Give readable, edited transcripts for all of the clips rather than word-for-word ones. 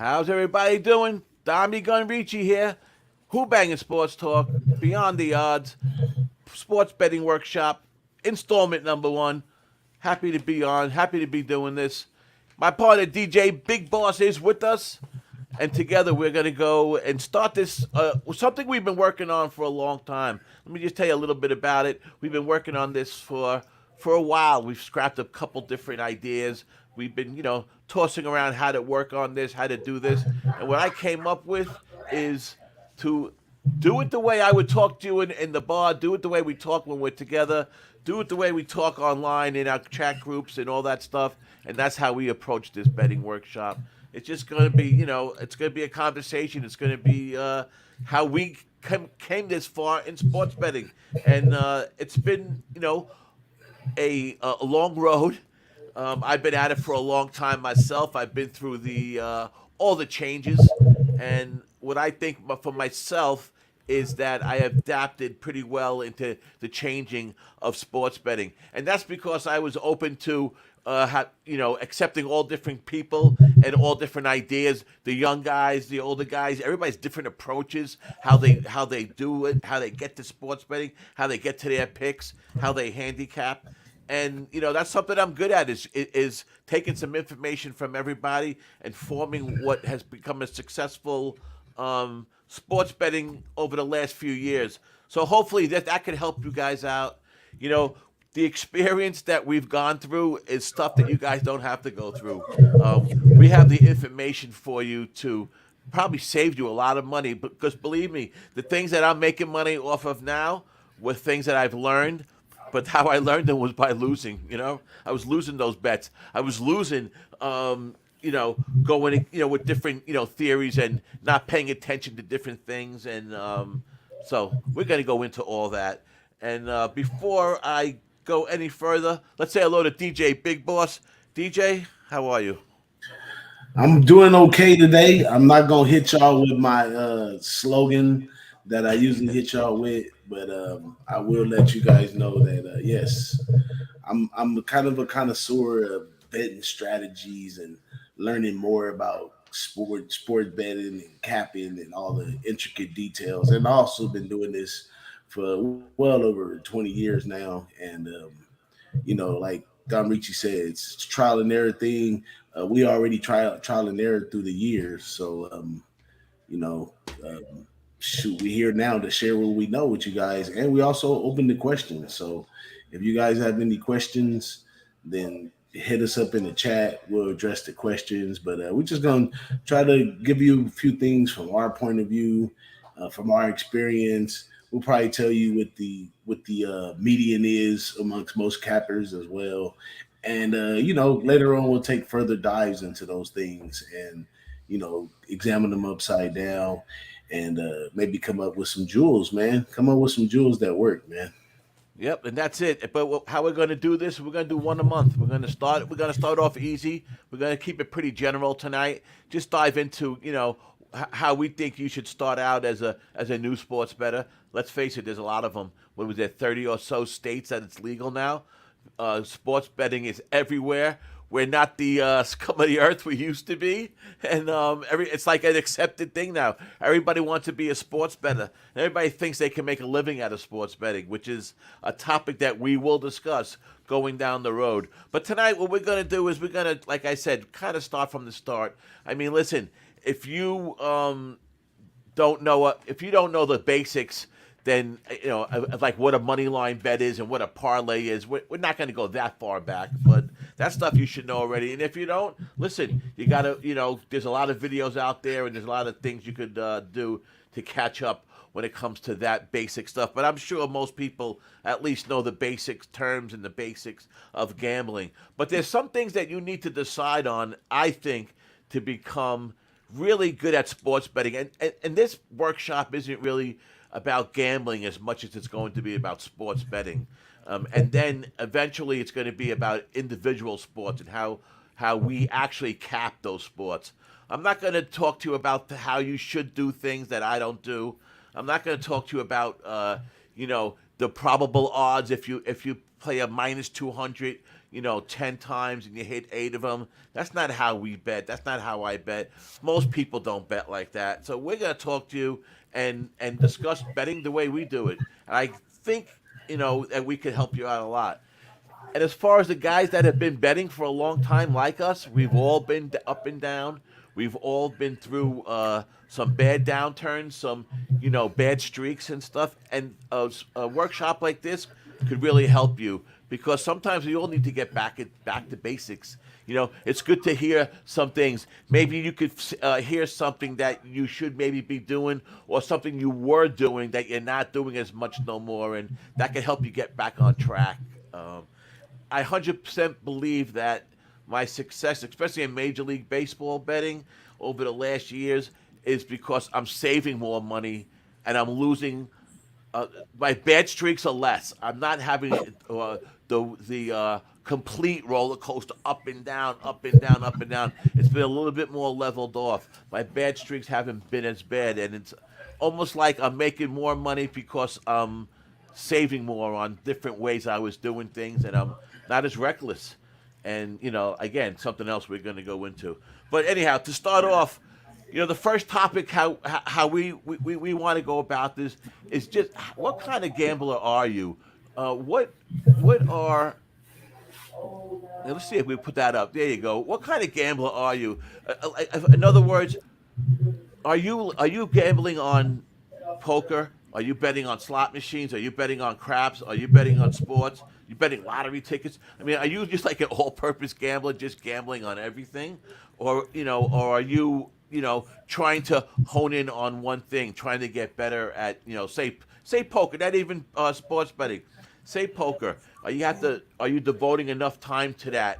How's everybody doing? Dommy Gun Ricci here. Who-Bangin Sports Talk, Beyond the Odds, Sports Betting Workshop, installment number one. Happy to be on, happy to be doing this. My partner DJ Big Boss is with us, and together we're going to go and start this, something we've been working on for a long time. Let me just tell you a little bit about it. We've been working on this for a while. We've scrapped a couple different ideas. We've been, tossing around how to work on this, how to do this. And what I came up with is to do it the way I would talk to you in the bar, do it the way we talk when we're together, do it the way we talk online in our chat groups and all that stuff. And that's how we approach this betting workshop. It's just going to be, it's going to be a conversation. It's going to be how we came this far in sports betting. And it's been, a long road. I've been at it for a long time myself. I've been through the all the changes, and what I think for myself is that I adapted pretty well into the changing of sports betting, and that's because I was open to accepting all different people and all different ideas. The young guys, the older guys, everybody's different approaches, how they do it, how they get to sports betting, how they get to their picks, how they handicap. And that's something I'm good at is taking some information from everybody and forming what has become a successful sports betting over the last few years. So hopefully that could help you guys out. The experience that we've gone through is stuff that you guys don't have to go through. We have the information for you to probably save you a lot of money, because believe me, the things that I'm making money off of now were things that I've learned. But how I learned them was by losing. I was losing those bets. I was losing, going, with different, theories and not paying attention to different things. And so we're going to go into all that. And before I go any further, let's say hello to DJ Big Boss. DJ, how are you? I'm doing okay today. I'm not gonna hit y'all with my slogan that I usually hit y'all with, but I will let you guys know that yes, I'm kind of a connoisseur of betting strategies and learning more about sport betting and capping and all the intricate details. And I've also been doing this for well over 20 years now, and like Don Ricci said, it's trial and error thing. We already trial and error through the years, so you know, um, shoot, we here now to share what we know with you guys, and we also open the questions. So if you guys have any questions, then hit us up in the chat. We'll address the questions, but we're just gonna try to give you a few things from our point of view, from our experience. We'll probably tell you what the median is amongst most cappers as well, and later on we'll take further dives into those things and examine them upside down and maybe come up with some jewels, man. Come up with some jewels that work, man. Yep, and that's it. But how we're going to do this? We're going to do one a month. We're going to start. We're going to start off easy. We're going to keep it pretty general tonight. Just dive into how we think you should start out as a new sports bettor. Let's face it. There's a lot of them. What was there? 30 or so states that it's legal now. Sports betting is everywhere. We're not the scum of the earth we used to be, and it's like an accepted thing now. Everybody wants to be a sports bettor. Everybody thinks they can make a living out of sports betting, which is a topic that we will discuss going down the road. But tonight, what we're going to do is we're going to, like I said, kind of start from the start. I mean, listen, if you if you don't know the basics, then like what a money line bet is and what a parlay is. We're not going to go that far back, but that's stuff you should know already. And if you don't, listen, you got to there's a lot of videos out there and there's a lot of things you could do to catch up when it comes to that basic stuff. But I'm sure most people at least know the basic terms and the basics of gambling. But there's some things that you need to decide on, I think, to become really good at sports betting. And this workshop isn't really about gambling as much as it's going to be about sports betting. And then eventually it's going to be about individual sports and how we actually cap those sports. I'm not going to talk to you about how you should do things that I don't do. I'm not going to talk to you about the probable odds if you play a minus 200, 10 times and you hit 8 of them. That's not how we bet. That's not how I bet. Most people don't bet like that. So we're going to talk to you and discuss betting the way we do it. And I think, that we could help you out a lot. And as far as the guys that have been betting for a long time, like us, we've all been up and down. We've all been through some bad downturns, some bad streaks and stuff. And a workshop like this could really help you because sometimes we all need to get back to basics. It's good to hear some things. Maybe you could hear something that you should maybe be doing, or something you were doing that you're not doing as much no more, and that can help you get back on track. I 100% believe that my success, especially in Major League Baseball betting over the last years, is because I'm saving more money and I'm losing. My bad streaks are less. I'm not having the complete roller coaster up and down, up and down, up and down. It's been a little bit more leveled off. My bad streaks haven't been as bad, and it's almost like I'm making more money because I'm saving more on different ways I was doing things, and I'm not as reckless. And again, something else we're going to go into. But anyhow, to start off, the first topic, how we want to go about this is just what kind of gambler are you? What are let's see if we put that up. There you go. What kind of gambler are you? In other words, are you gambling on poker? Are you betting on slot machines? Are you betting on craps? Are you betting on sports? You betting lottery tickets? I mean, are you just like an all-purpose gambler, just gambling on everything, or are you trying to hone in on one thing, trying to get better at say poker, not even sports betting, say poker. Are you devoting enough time to that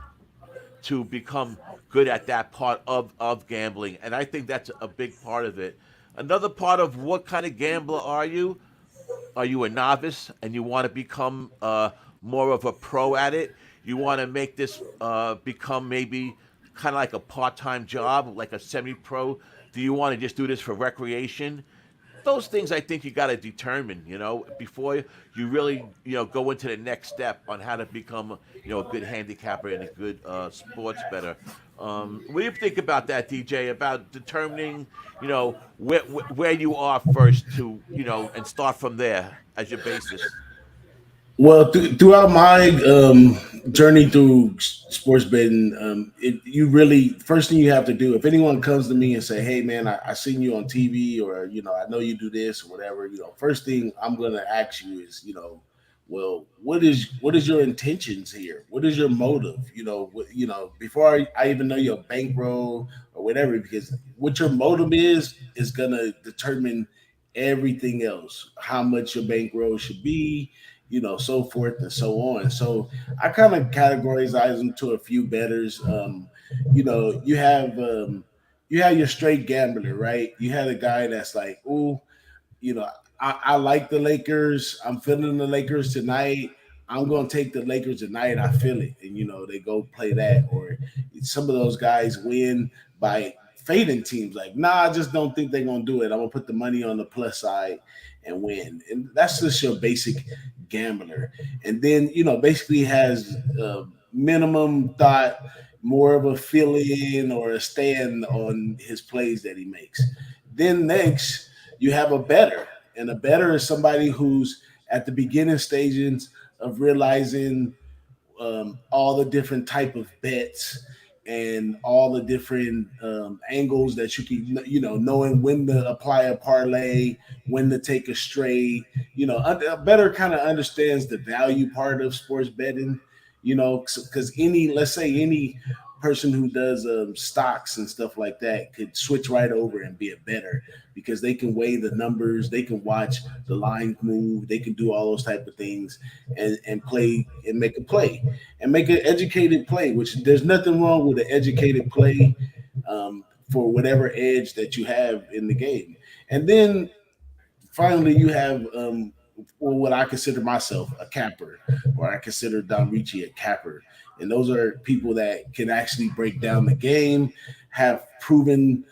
to become good at that part of gambling? And I think that's a big part of it. Another part of what kind of gambler are you? Are you a novice and you want to become more of a pro at it? You want to make this become maybe kind of like a part-time job, like a semi-pro? Do you want to just do this for recreation? Those things I think you got to determine, before you really, go into the next step on how to become, a good handicapper and a good sports better. What do you think about that, DJ? About determining, where you are first to, and start from there as your basis. Well, throughout my journey through sports betting, you really first thing you have to do, if anyone comes to me and say, "Hey, man, I seen you on TV," or I know you do this or whatever, first thing I'm going to ask you is, well, what is your intentions here? What is your motive? Before I even know your bankroll or whatever, because what your motive is going to determine everything else, how much your bankroll should be, so forth and so on. So I kind of categorize them to a few betters. You know, you have um, you have your straight gambler, right? You have a guy that's like, oh, you know, I like the Lakers. I'm feeling the Lakers tonight. I'm going to take the Lakers tonight. I feel it. And, they go play that. Or some of those guys win by fading teams. Like, nah, I just don't think they're going to do it. I'm going to put the money on the plus side and win. And that's just your basic gambler. And then, basically has minimum thought, more of a feeling or a stand on his plays that he makes. Then next, you have a better, and a better is somebody who's at the beginning stages of realizing all the different type of bets and all the different angles that you can, knowing when to apply a parlay, when to take a straight, a better kind of understands the value part of sports betting, because let's say any person who does stocks and stuff like that could switch right over and be a better because they can weigh the numbers, they can watch the lines move, they can do all those type of things and play and make a play and make an educated play, which there's nothing wrong with an educated play for whatever edge that you have in the game. And then finally, you have what I consider myself a capper, or I consider Don Ricci a capper. And those are people that can actually break down the game, have proven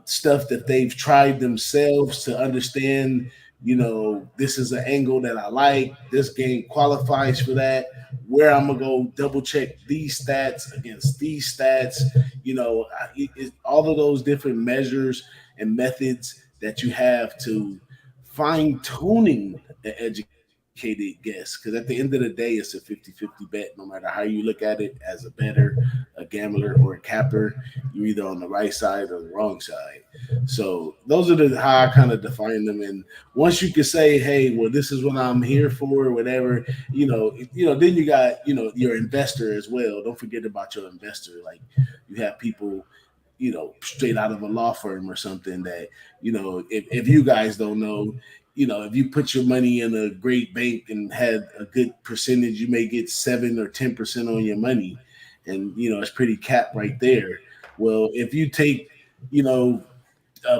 stuff that they've tried themselves to understand This is an angle that I like. This game qualifies for that. Where I'm gonna go double check these stats against these stats. All of those different measures and methods that you have to fine tuning an educated guess. Because at the end of the day, it's a 50-50 bet, no matter how you look at it as a bettor, a gambler, or a capper. You're either on the right side or the wrong side. So those are the how I kind of define them. And once you can say, hey, well, this is what I'm here for, or whatever, then you got, your investor as well. Don't forget about your investor. Like you have people, straight out of a law firm or something that, if you guys don't know, if you put your money in a great bank and had a good percentage, you may get 7 or 10% on your money. And, it's pretty capped right there. Well, if you take, you know,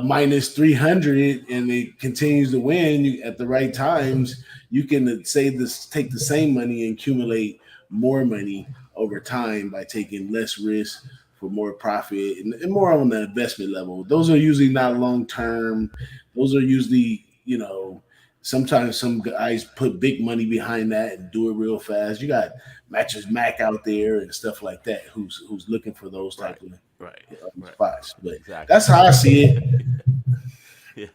minus 300 and it continues to win at the right times, you can say this, take the same money and accumulate more money over time by taking less risk for more profit and more on the investment level. Those are usually not long term. Those are usually, sometimes some guys put big money behind that and do it real fast. You got Matches Mac out there and stuff like that who's looking for those Right, type of right, right. spots. But Exactly. that's how I see it. Yeah.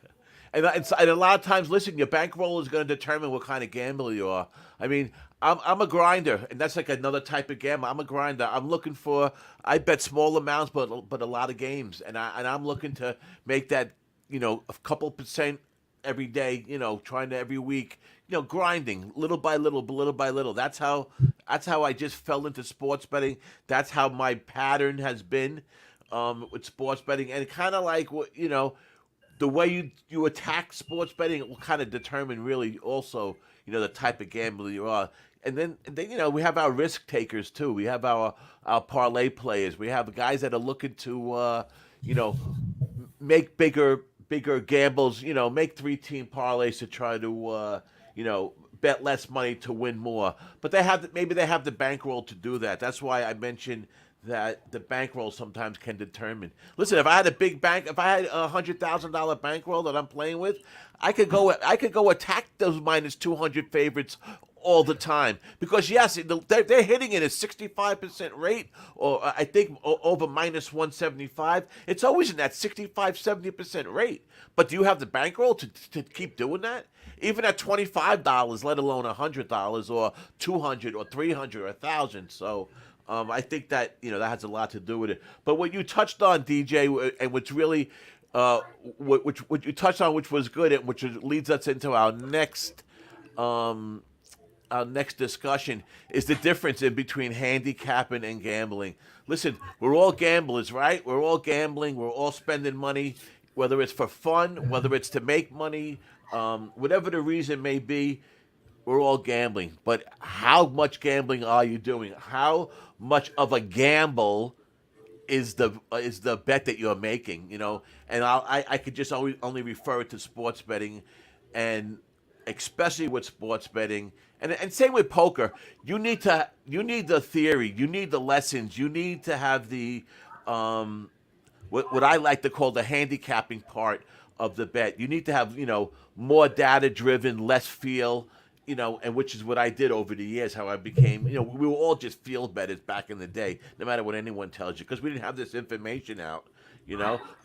And a lot of times, listen, your bankroll is going to determine what kind of gambler you are. I mean, I'm a grinder, and that's like another type of gamble. I'm a grinder. I'm looking for. I bet small amounts, but a lot of games, and I'm looking to make that a couple percent every day. Trying to every week. Grinding little by little, little by little. That's how I just fell into sports betting. That's how my pattern has been with sports betting, and kind of like what. The way you attack sports betting will kind of determine really also the type of gambler you are. And then we have our risk takers too. We have our parlay players. We have guys that are looking to you know make bigger gambles. Make 3-team parlays to try to bet less money to win more. But maybe they have the bankroll to do that. That's why I mentioned that the bankroll sometimes can determine. Listen, if I had a big bank, if I had $100,000 bankroll that I'm playing with, I could go attack those -200 favorites all the time because yes, they're hitting it at 65% rate, or I think over -175. It's always in that 65-70% rate. But do you have the bankroll to keep doing that? Even at $25, let alone $100 or 200 or 300 or 1,000. So I think that that has a lot to do with it. But what you touched on, DJ, and what's really what you touched on, which was good, and which leads us into um, our next discussion, is the difference in between handicapping and gambling. Listen, we're all gamblers, right? We're all gambling. We're all spending money, whether it's for fun, whether it's to make money, whatever the reason may be. We're all gambling, but how much gambling are you doing? How much of a gamble is the bet that you're making? And I could just only refer to sports betting, and especially with sports betting, and same with poker. You need the theory, you need the lessons, you need to have the what I like to call the handicapping part of the bet. You need to have more data driven, less feel. And which is what I did over the years. How I became, we were all just field betters back in the day, no matter what anyone tells you, because we didn't have this information out.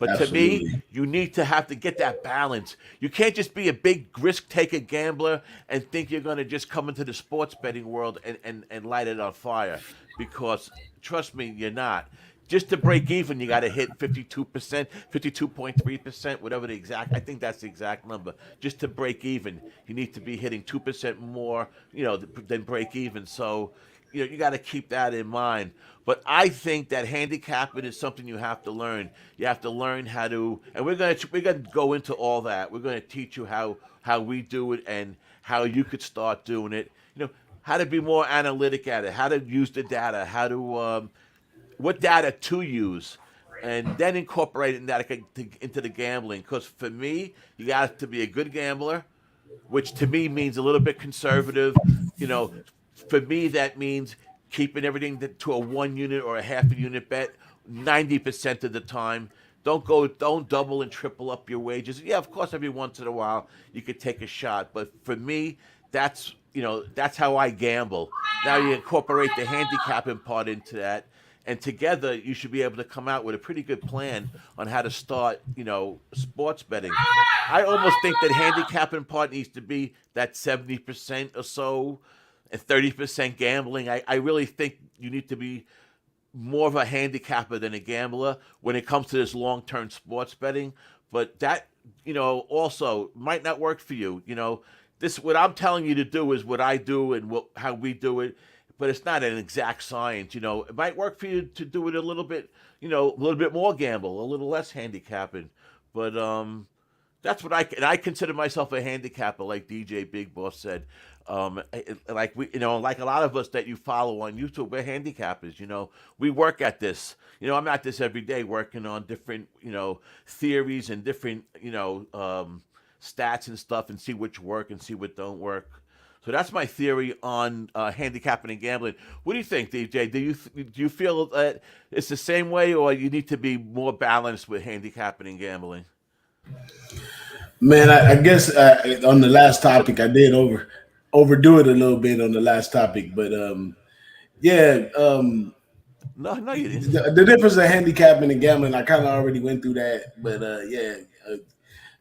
But to me, Absolutely. you need to have to get that balance. You can't just be a big risk taker gambler and think you're going to just come into the sports betting world and light it on fire, because trust me, you're not. Just to break even, you got to hit 52%, 52.3%, whatever the exact. I think that's the exact number. Just to break even, you need to be hitting 2% more, than break even. So, you got to keep that in mind. But I think that handicapping is something you have to learn. You have to learn how to, and we're gonna go into all that. We're gonna teach you how we do it and how you could start doing it. How to be more analytic at it, how to use the data, how to what data to use, and then incorporating that into the gambling. Because for me, you got to be a good gambler, which to me means a little bit conservative. You know, for me that means keeping everything to a 1 unit or a half a unit bet 90% of the time. don't double and triple up your wages. Yeah, of course, every once in a while you could take a shot, but for me, that's how I gamble. Now you incorporate the handicapping part into that, and together you should be able to come out with a pretty good plan on how to start, sports betting. I almost think that handicapping part needs to be that 70% or so, and 30% gambling. I really think you need to be more of a handicapper than a gambler when it comes to this long-term sports betting. But that, also might not work for you. This what I'm telling you to do is what I do and how we do it. But it's not an exact science. It might work for you to do it a little bit, a little bit more gamble, a little less handicapping. But that's what I consider myself a handicapper, like DJ Big Boss said. Like like a lot of us that you follow on YouTube, we're handicappers. We work at this. I'm at this every day, working on different, theories and different, stats and stuff, and see which work and see what don't work. So that's my theory on handicapping and gambling. What do you think, DJ? Do you feel that it's the same way, or you need to be more balanced with handicapping and gambling? Man, I guess on the last topic, I did overdo it a little bit on the last topic, but yeah, No, no, you didn't. the difference of handicapping and gambling, I kind of already went through that, but yeah,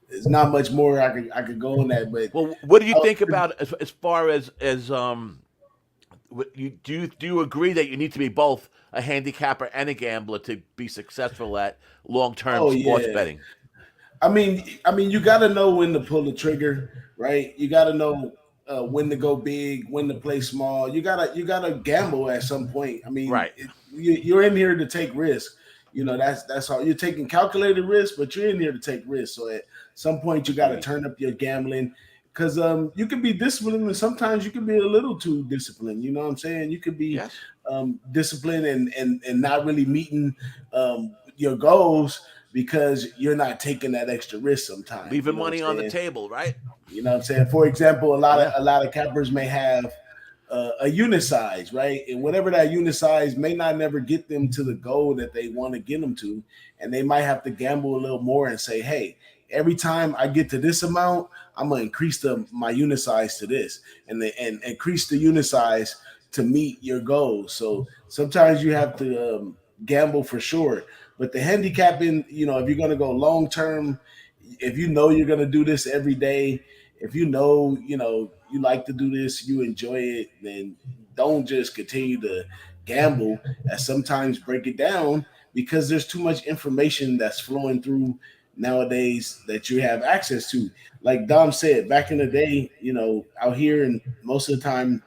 there's not much more I could go on that. But Well, what do you uh, think about as far as do you agree that you need to be both a handicapper and a gambler to be successful at long term oh sports yeah, betting? I mean, you got to know when to pull the trigger, right? You got to know when to go big, when to play small. You gotta gamble at some point. I mean, Right. you're in here to take risks. That's all. You're taking calculated risks, but you're in here to take risks. So at some point, you got to Agreed. turn up your gambling because you can be disciplined, and sometimes you can be a little too disciplined. You know what I'm saying? You could be Yes. disciplined and not really meeting your goals because you're not taking that extra risk sometimes. You Leaving know what money I'm on the saying? table, right? You know what I'm saying? For example, a lot of Yeah. a lot of cappers may have a unit size, right? And whatever that unit size may not never get them to the goal that they want to get them to, and they might have to gamble a little more and say, "Hey, every time I get to this amount, I'm gonna increase my unit size to this, and increase the unit size to meet your goals." So sometimes you have to gamble for sure. But the handicapping, if you're gonna go long term, if you know you're gonna do this every day, if you like to do this, you enjoy it, then don't just continue to gamble and sometimes break it down because there's too much information that's flowing through nowadays that you have access to. Like Dom said, back in the day, out here, and most of the time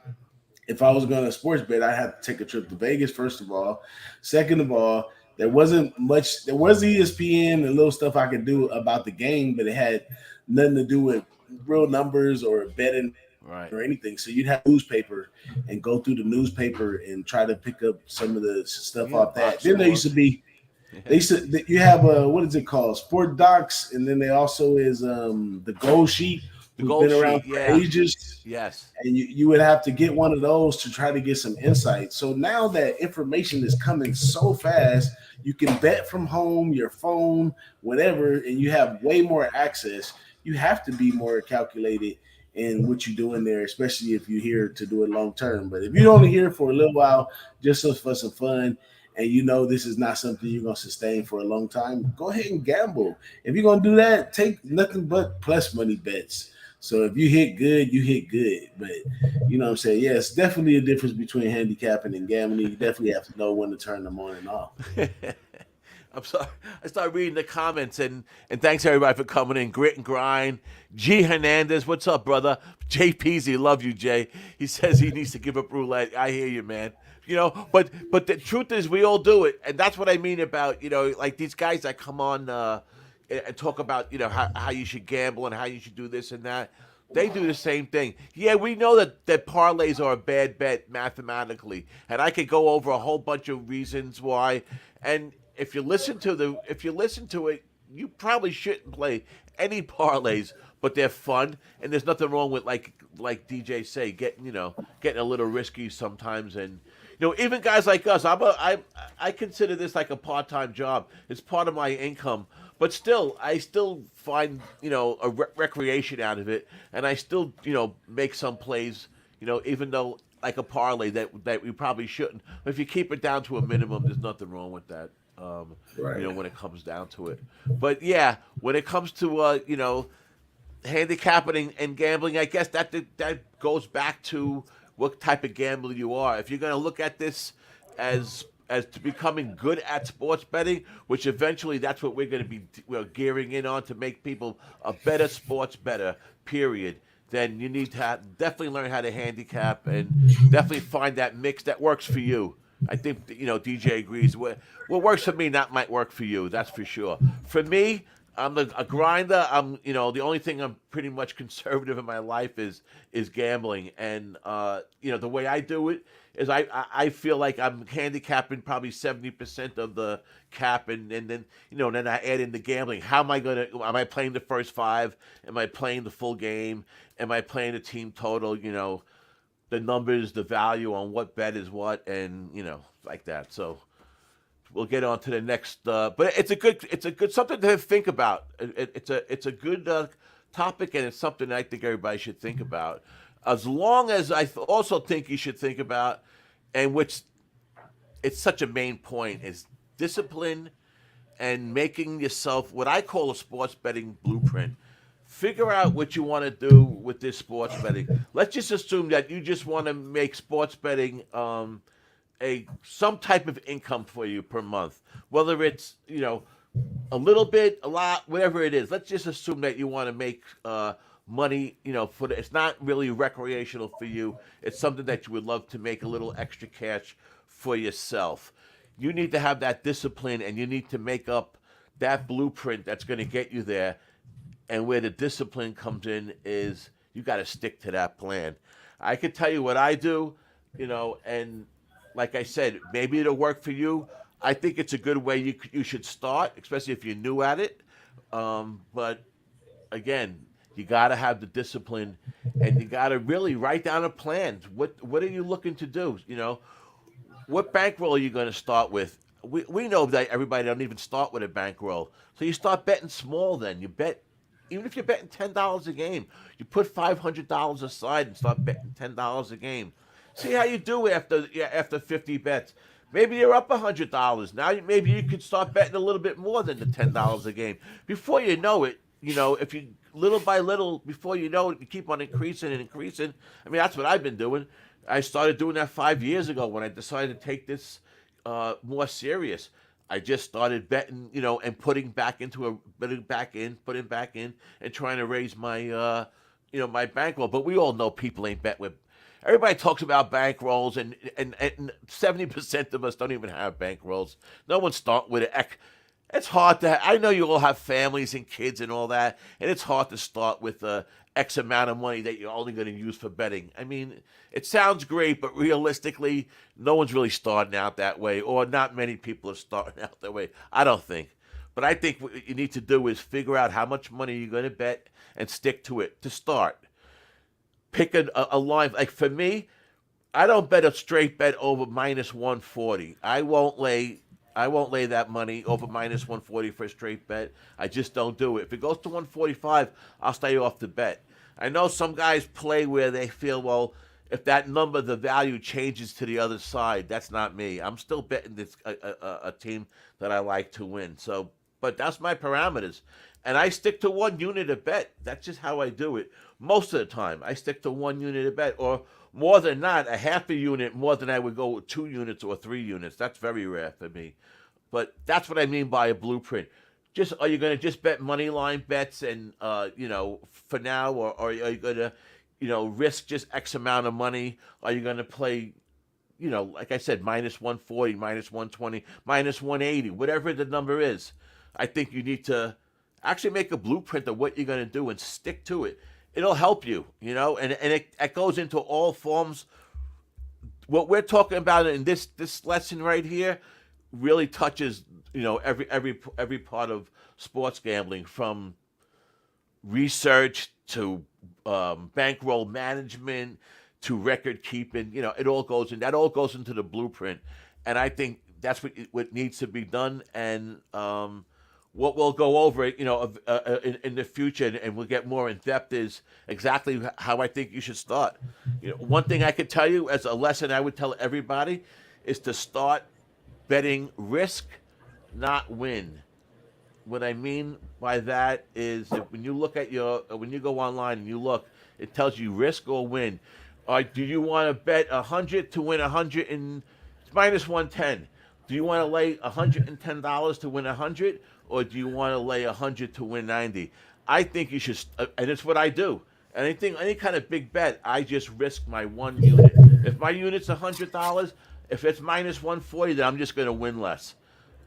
if I was going to sports bet, I had to take a trip to Vegas, first of all. Second of all, there wasn't much, there was ESPN and little stuff I could do about the game, but it had nothing to do with real numbers or betting Right. or anything. So you'd have newspaper and go through the newspaper and try to pick up some of the stuff Yeah. off that. Box Then there used to scores. be Yeah. you have what is it called? Sport Docs, and then there also is the Gold Sheet, The who's gold been around sheet. for Yeah. ages, Yes. and you would have to get one of those to try to get some insight. So now that information is coming so fast, you can bet from home, your phone, whatever, and you have way more access. You have to be more calculated in what you're doing there, especially if you're here to do it long term. But if you're only here for a little while, just for some fun, and this is not something you're gonna sustain for a long time, go ahead and gamble. If you're gonna do that, take nothing but plus money bets. So if you hit good, you hit good. But you know what I'm saying? Yeah, it's definitely a difference between handicapping and gambling. You definitely have to know when to turn them on and off. I'm sorry. I started reading the comments and thanks everybody for coming in. Grit and grind. G Hernandez, what's up, brother? Jay Peasy, love you, Jay. He says he needs to give up roulette. I hear you, man. But the truth is, we all do it, and that's what I mean about like these guys that come on and talk about how you should gamble and how you should do this and that. They do the same thing. Yeah, we know that parlays are a bad bet mathematically, and I could go over a whole bunch of reasons why. And if you listen to it, you probably shouldn't play any parlays, but they're fun, and there's nothing wrong with like DJ say getting a little risky sometimes, and even guys like us, I consider this like a part-time job. It's part of my income, but still, I still find a recreation out of it, and I still make some plays. Even though like a parlay that we probably shouldn't. But if you keep it down to a minimum, there's nothing wrong with that. Right. When it comes down to it. But yeah, when it comes to handicapping and gambling, I guess that goes back to what type of gambler you are. If you're going to look at this as to becoming good at sports betting, which eventually that's what we're going to be gearing in on to make people a better sports bettor, period. Then you need to definitely learn how to handicap and definitely find that mix that works for you. I think DJ agrees. What works for me not might work for you. That's for sure. For me, I'm a grinder. The only thing I'm pretty much conservative in my life is gambling, and the way I do it is I feel like I'm handicapping probably 70% of the cap, and then I add in the gambling. How am I gonna? Am I playing the first five? Am I playing the full game? Am I playing the team total? The numbers, the value on what bet is what, and like that. So we'll get on to the next. But it's a good something to think about. It's a good topic, and it's something I think everybody should think about. As long as also think you should think about, and which it's such a main point, is discipline and making yourself what I call a sports betting blueprint. Figure out what you want to do with this sports betting. Let's just assume that you just want to make sports betting some type of income for you per month, whether it's a little bit, a lot, whatever it is. Let's just assume that you want to make money. It's not really recreational for you. It's something that you would love to make a little extra cash for yourself. You need to have that discipline, and you need to make up that blueprint that's going to get you there. And where the discipline comes in is you got to stick to that plan. I can tell you what I do, and like I said, maybe it'll work for you. I think it's a good way you should start, especially if you're new at it. But again, you got to have the discipline, and you got to really write down a plan. What are you looking to do? What bankroll are you going to start with? We know that everybody don't even start with a bankroll, so you start betting small. Then you bet. Even if you're betting $10 a game, you put $500 aside and start betting $10 a game. See how you do after 50 bets. Maybe you're up $100 now. Maybe you could start betting a little bit more than the $10 a game. Before you know it, if you little by little, before you know it, you keep on increasing and increasing. I mean, that's what I've been doing. I started doing that 5 years ago when I decided to take this more serious. I just started betting, and putting back in, putting back in, and trying to raise my, my bankroll. But we all know people ain't bet with. Everybody talks about bankrolls, and 70% of us don't even have bankrolls. No one start with it. It's hard to. I know you all have families and kids and all that, and it's hard to start with X amount of money that you're only going to use for betting. I mean, it sounds great, but realistically, no one's really starting out that way, or not many people are starting out that way. I don't think. But I think what you need to do is figure out how much money you're going to bet and stick to it to start. Pick a line. Like for me, I don't bet a straight bet over minus 140. I won't lay that money over minus 140 for a straight bet. I just don't do it. If it goes to 145, I'll stay off the bet. I know some guys play where they feel, well, if that number, the value changes to the other side. That's not me. I'm still betting this a team that I like to win. So, but that's my parameters. And I stick to 1 unit a bet. That's just how I do it. Most of the time, I stick to 1 unit a bet, or more than not, a half a unit more than I would go with 2 units or 3 units. That's very rare for me. But that's what I mean by a blueprint. Just are you going to just bet money line bets and for now, or are you going to risk just X amount of money? Are you going to play like I said, minus 140, minus 120, minus 180, whatever the number is? I think you need to actually make a blueprint of what you're going to do and stick to it. It'll help you, and it goes into all forms. What we're talking about in this lesson right here really touches every part of sports gambling, from research to bankroll management to record keeping. It all goes in. That all goes into the blueprint, and I think that's what needs to be done. And what we'll go over, in the future, and we'll get more in depth is exactly how I think you should start. One thing I could tell you as a lesson I would tell everybody is to start betting risk, not win. What I mean by that is if when you look at when you go online and you look, it tells you risk or win. Do you want to bet 100 to win 100 and it's minus 110? Do you want to lay $110 to win 100, or do you want to lay 100 to win 90? I think you should, and it's what I do. Any kind of big bet, I just risk my one unit. If my unit's $100, if it's minus 140, then I'm just going to win less.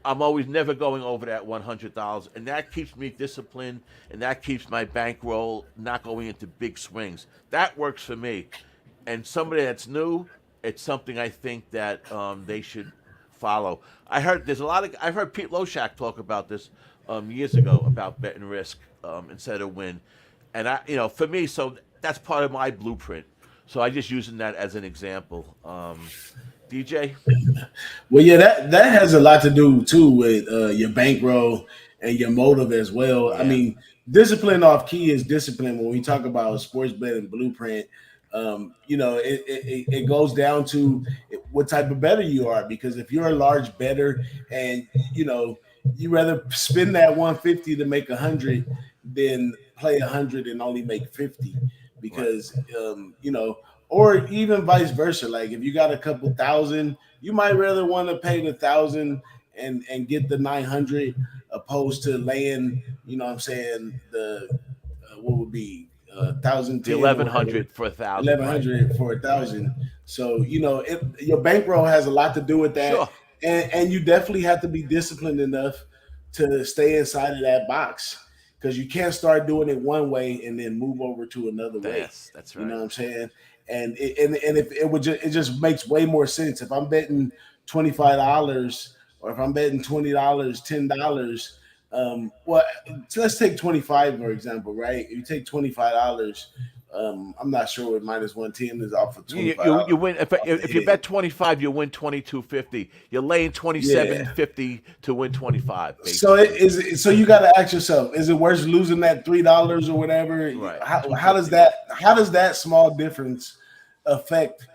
I'm always never going over that $100, and that keeps me disciplined, and that keeps my bankroll not going into big swings. That works for me. And somebody that's new, it's something I think that they should follow. I've heard Pete Loshak talk about this years ago about betting risk instead of win, and for me, so that's part of my blueprint. So I just using that as an example. DJ. Well, yeah, that has a lot to do too with your bankroll and your motive as well. I Yeah. mean, discipline off key is discipline. When we talk about sports betting blueprint, it goes down to what type of bettor you are. Because if you're a large bettor and you rather spend that 150 to make 100 than play 100 and only make 50, Right. because or even vice versa. Like if you got a couple thousand, you might rather want to pay the 1,000 and get the 900 opposed to laying, what I'm saying, the what would be thousand The ten or eleven whatever, hundred for 1,000. Right. 1,100 for a Right. thousand. So your bankroll has a lot to do with that, Sure. and you definitely have to be disciplined enough to stay inside of that box, because you can't start doing it one way and then move over to another way. That's You know right. what I'm saying? And if it just makes way more sense if I'm betting $25 or if I'm betting $20, $10. Well, so let's take 25 for example, right? If you take $25, I'm not sure what minus 110 is off of You $25 win off the if you head. bet 25, you win 22.50. You're laying Yeah. 27.50 to win 25 So basically. so you got to ask yourself: is it worth losing that $3 or whatever? Right. How does 250. Right. that small difference affect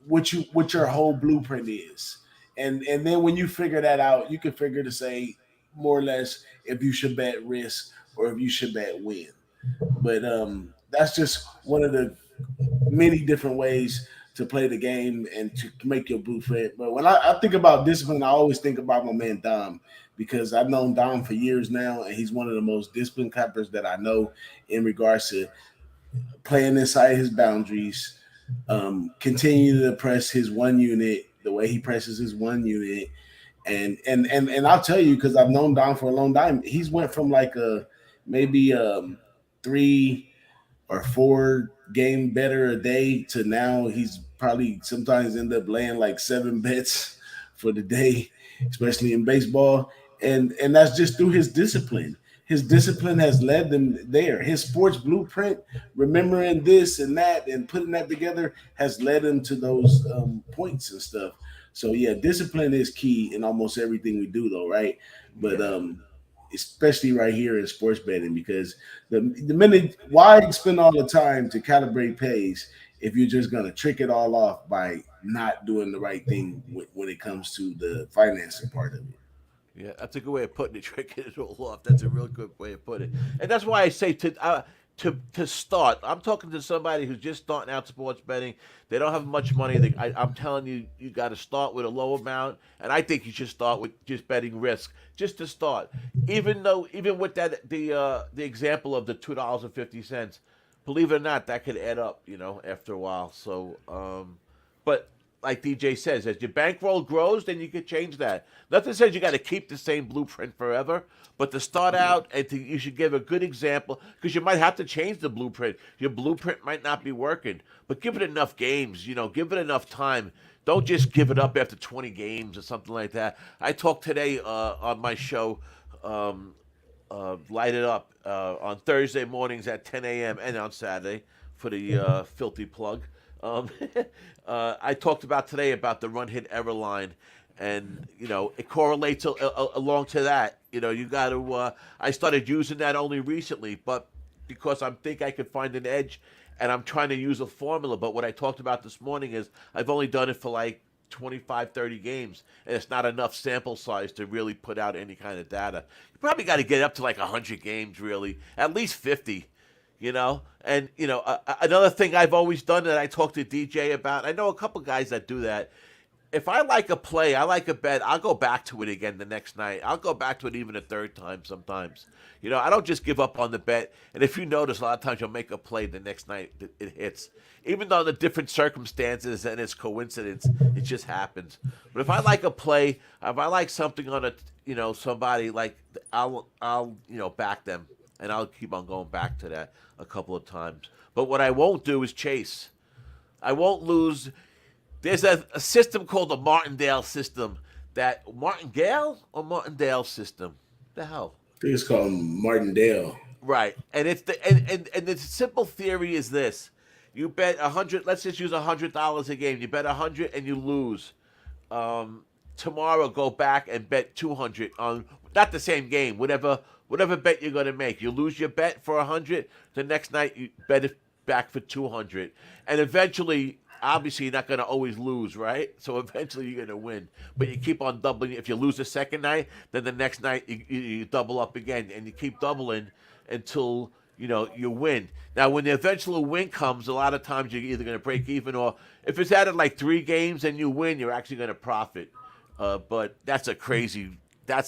what your whole blueprint is? And then when you figure that out, you can figure to say more or less if you should bet risk or if you should bet win. But that's just one of the many different ways to play the game and to make your blueprint. But when I think about discipline, I always think about my man Dom, because I've known Dom for years now, and he's one of the most disciplined cappers that I know in regards to playing inside his boundaries, continuing to press his one unit the way he presses his one unit. And I'll tell you, because I've known Dom for a long time, he's went from like a maybe 3 or 4 game better a day to now he's probably sometimes end up laying like 7 bets for the day, especially in baseball. And that's just through his discipline. His discipline has led them there. His sports blueprint, remembering this and that and putting that together, has led him to those points and stuff. So yeah, discipline is key in almost everything we do, though, right? But Yeah. especially right here in sports betting, because the minute, why spend all the time to calibrate pays if you're just going to trick it all off by not doing the right thing when it comes to the financing part of it. Yeah, that's a good way of putting it. Tricking it all off. That's a real good way of putting it. And that's why I say to start. I'm talking to somebody who's just starting out sports betting. They don't have much money. I'm telling you, you got to start with a low amount. And I think you should start with just betting risk, just to start. Even with that the example of the $2.50, believe it or not, that could add up. After a while. So, but like DJ says, as your bankroll grows, then you could change that. Nothing says you got to keep the same blueprint forever, but to start out, you should give a good example, because you might have to change the blueprint. Your blueprint might not be working, but give it enough games. Give it enough time. Don't just give it up after 20 games or something like that. I talked today on my show, Light It Up, on Thursday mornings at 10 a.m. and on Saturday for the filthy plug. Um, I talked about today about the run hit error line, and it correlates along to that. You got to. I started using that only recently, but because I think I could find an edge, and I'm trying to use a formula. But what I talked about this morning is I've only done it for like 25, 30 games, and it's not enough sample size to really put out any kind of data. You probably got to get up to like 100 games, really, at least 50. And another thing I've always done that I talked to DJ about. I know a couple guys that do that. If I like a play, I like a bet, I'll go back to it again the next night. I'll go back to it even a third time sometimes. I don't just give up on the bet. And if you notice, a lot of times you'll make a play the next night it hits. Even though the different circumstances and it's coincidence, it just happens. But if I like a play, if I like something on somebody, like I'll back them, and I'll keep on going back to that a couple of times. But what I won't do is chase. I won't lose. There's a system called the Martindale system. That Martingale or Martindale system? The hell? I think it's called Martindale. Right, and it's and the simple theory is this: you bet 100. Let's just use $100 a game. You bet 100 and you lose. Tomorrow, go back and bet 200 on not the same game. Whatever bet you're gonna make, you lose your bet for 100. The next night you bet it back for 200, and eventually. Obviously, you're not going to always lose, right? So eventually you're going to win. But you keep on doubling. If you lose the second night, then the next night you double up again. And you keep doubling until, you win. Now, when the eventual win comes, a lot of times you're either going to break even or if it's out of like 3 games and you win, you're actually going to profit. But that's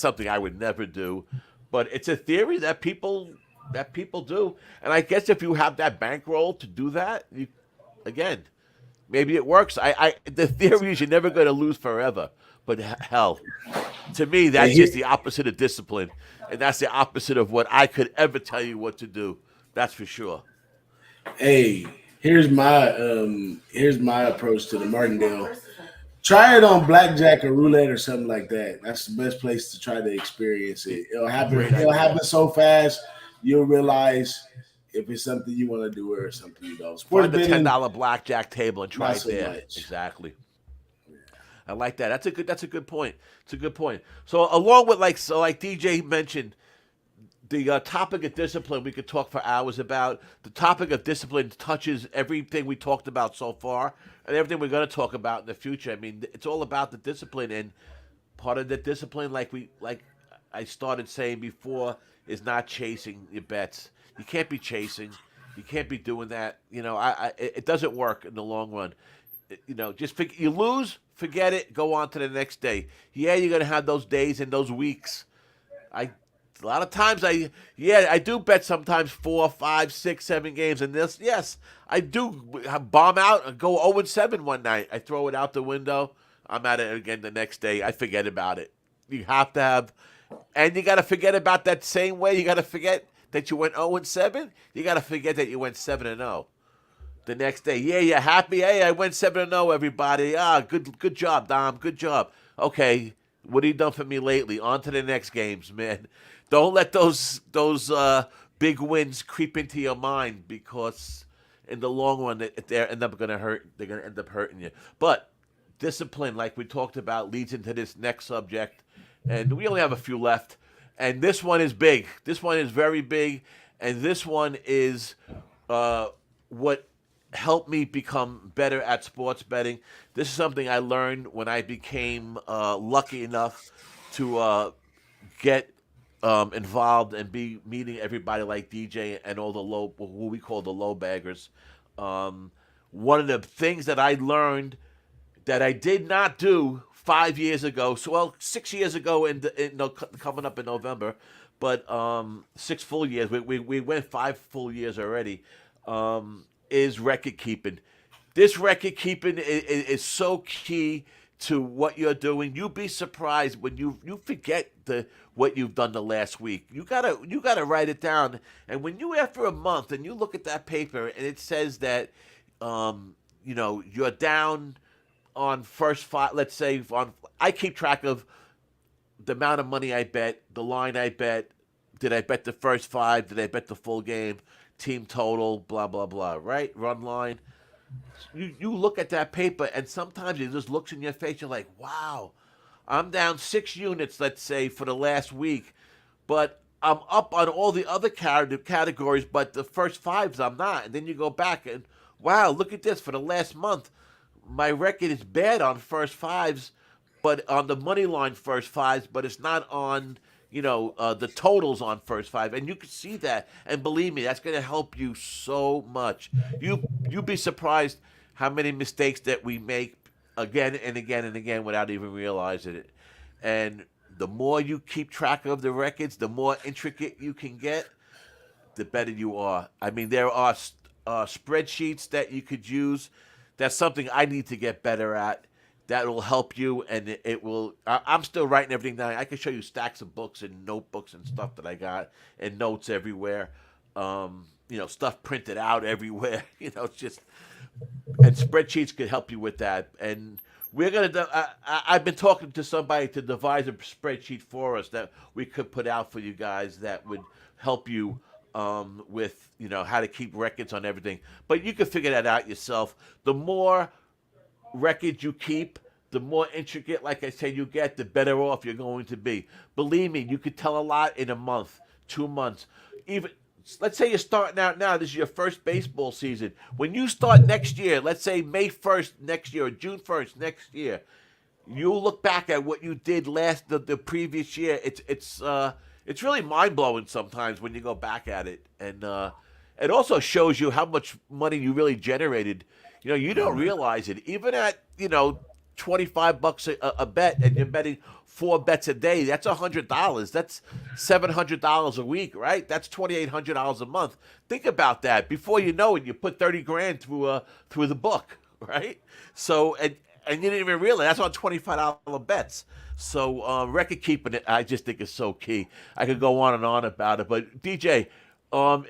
something I would never do. But it's a theory that people do. And I guess if you have that bankroll to do that, again, maybe it works. The theory is you're never going to lose forever. But hell, to me, that's just the opposite of discipline, and that's the opposite of what I could ever tell you what to do. That's for sure. Hey, here's my approach to the Martindale. Try it on blackjack or roulette or something like that. That's the best place to try to experience it. It'll happen so fast. You'll realize if it's something you want to do or something you don't. Find the $10 blackjack table and try it there. Much. Exactly. I like that. That's a good point. It's a good point. So along with like DJ mentioned, the topic of discipline we could talk for hours about. The topic of discipline touches everything we talked about so far and everything we're going to talk about in the future. I mean, it's all about the discipline, and part of the discipline, like I started saying before, is not chasing your bets. You can't be chasing. You can't be doing that. It doesn't work in the long run. Just you lose, forget it, go on to the next day. Yeah, you're gonna have those days and those weeks. A lot of times I do bet sometimes 4, 5, 6, 7 games, and yes, I do bomb out and go 0-7 one night. I throw it out the window. I'm at it again the next day. I forget about it. You have to have, and you got to forget about that same way. You got to forget that you went 0-7, you got to forget that you went 7-0. The next day, yeah, you're happy. Hey, I went 7-0, everybody. Good job, Dom. Good job. Okay, what have you done for me lately? On to the next games, man. Don't let those big wins creep into your mind, because in the long run, they're going to hurt. They're going to end up hurting you. But discipline, like we talked about, leads into this next subject, and we only have a few left. And this one is big. This one is very big. And this one is what helped me become better at sports betting. This is something I learned when I became lucky enough to get involved and be meeting everybody like DJ and all the who we call the low baggers. One of the things that I learned that I did not do 5 years ago, 6 years ago, coming up in November, but 6 full years. We went 5 full years already. Is record keeping. This record keeping is so key to what you're doing. You'll be surprised when you forget what you've done the last week. You gotta write it down. And when you, after a month, and you look at that paper and it says that you're down on first 5, let's say I keep track of the amount of money I bet, the line I bet, did I bet the first 5, did I bet the full game, team total, blah blah blah, right? Run line. You look at that paper, and sometimes it just looks in your face. You're like, wow, I'm down 6 units, let's say, for the last week, but I'm up on all the other categories, but the first fives I'm not. And then you go back and, wow, look at this. For the last month, my record is bad on first fives, but on the money line first fives, but it's not on the totals on first five, and you can see that. And believe me, that's going to help you so much. You'd be surprised how many mistakes that we make again and again and again without even realizing it. And the more you keep track of the records, the more intricate you can get, the better you are. I mean, there are spreadsheets that you could use. That's something I need to get better at. That will help you, and it will. I'm still writing everything down. I can show you stacks of books and notebooks and stuff that I got, and notes everywhere. Stuff printed out everywhere. It's just, and spreadsheets could help you with that. And we're gonna. I've been talking to somebody to devise a spreadsheet for us that we could put out for you guys that would help you with how to keep records on everything. But you can figure that out yourself. The more records you keep, the more intricate, like I said, you get, the better off you're going to be. Believe me, you could tell a lot in a month, 2 months, even. Let's say you're starting out now. This is your first baseball season. When you start next year, let's say May 1st next year or June 1st next year, you'll look back at what you did the previous year. It's really mind blowing sometimes when you go back at it, and it also shows you how much money you really generated. You don't realize it. Even at 25 bucks a bet, and you're betting 4 bets a day. That's $100. That's $700 a week, right? That's $2,800 a month. Think about that. Before you know it, you put 30 grand through the book, right? So and you didn't even realize that's on $25 bets. So record keeping it, I just think is so key. I could go on and on about it, but DJ,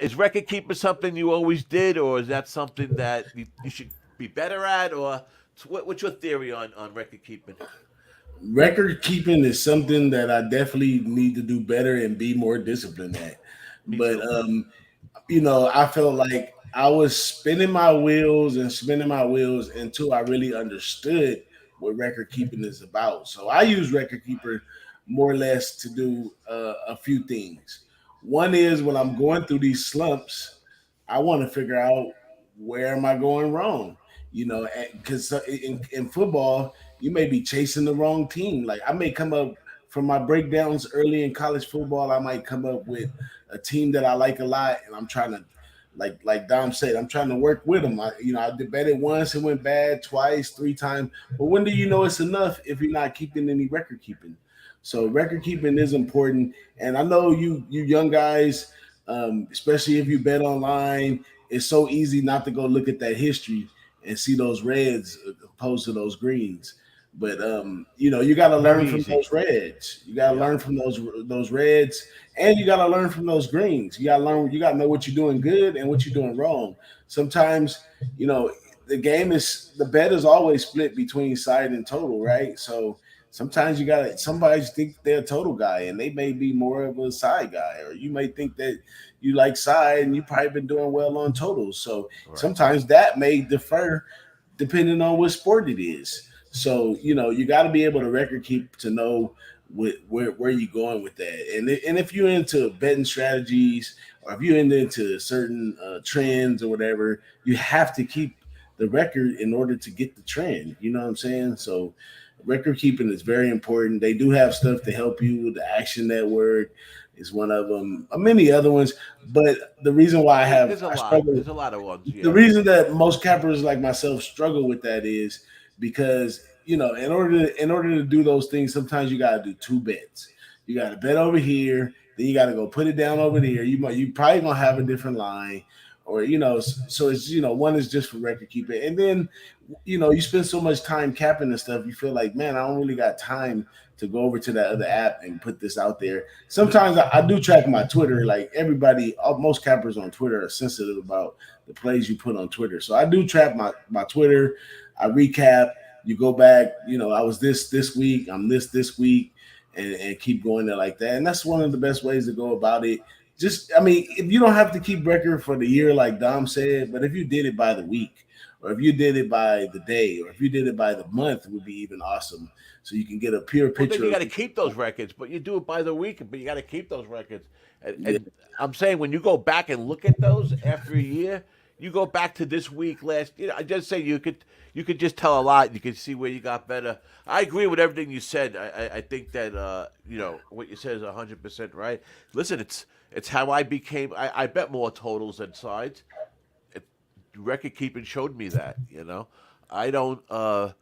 is record keeping something you always did, or is that something that you should be better at, or what's your theory on record keeping? Record keeping is something that I definitely need to do better and be more disciplined at. Me But too. I felt like I was spinning my wheels until I really understood what record keeping is about. So I use record keeper more or less to do a few things. One is when I'm going through these slumps, I want to figure out where am I going wrong. Because in football, you may be chasing the wrong team. Like I may come up from my breakdowns early in college football, I might come up with a team that I like a lot, and I'm trying to, like Dom said, I'm trying to work with them. I debated once, it went bad, twice, 3 times. But when do you know it's enough if you're not keeping any record keeping? So record keeping is important, and I know you young guys, especially if you bet online, it's so easy not to go look at that history and see those reds opposed to those greens. But you got to learn Very from easy. those reds. You got to Yeah. learn from those reds, and you got to learn from those greens. You got to learn. You got to know what you're doing good and what you're doing wrong. Sometimes, you know, the bet is always split between side and total, right? So sometimes you got to. Somebody think they're a total guy, and they may be more of a side guy, or you may think that you like side, and you probably been doing well on totals. So Right. sometimes that may differ depending on what sport it is. So you got to be able to record keep to know where you're going with that. And if you're into betting strategies, or if you're into certain trends or whatever, you have to keep the record in order to get the trend. You know what I'm saying? So record keeping is very important. They do have stuff to help you. The Action Network is one of them. Many other ones, but the reason why There's a I lot. struggle, There's a lot of ones. the Yeah. reason that most cappers like myself struggle with that is because in order to do those things, sometimes you got to do two bets. You got to bet over here, then you got to go put it down over there. You probably gonna have a different line, or so it's one is just for record keeping, and then you spend so much time capping and stuff, you feel like, man, I don't really got time to go over to that other app and put this out there. Sometimes I do track my Twitter. Like everybody, most cappers on Twitter are sensitive about the plays you put on Twitter. So I do track my Twitter. I recap. You go back. I was this week. I'm this week, and keep going there like that. And that's one of the best ways to go about it. Just, I mean, if you don't have to keep record for the year, like Dom said, but if you did it by the week, or if you did it by the day, or if you did it by the month, it would be even awesome. So you can get a pure Well, then picture you got of to keep those records, but you do it by the week. But you got to keep those records, yeah. and I'm saying when you go back and look at those after a year, you go back to this week last. I just say you could just tell a lot. You can see where you got better. I agree with everything you said. I think that what you said is 100% right. Listen, it's how I became. I bet more totals than sides. It, Record keeping showed me that. I don't. I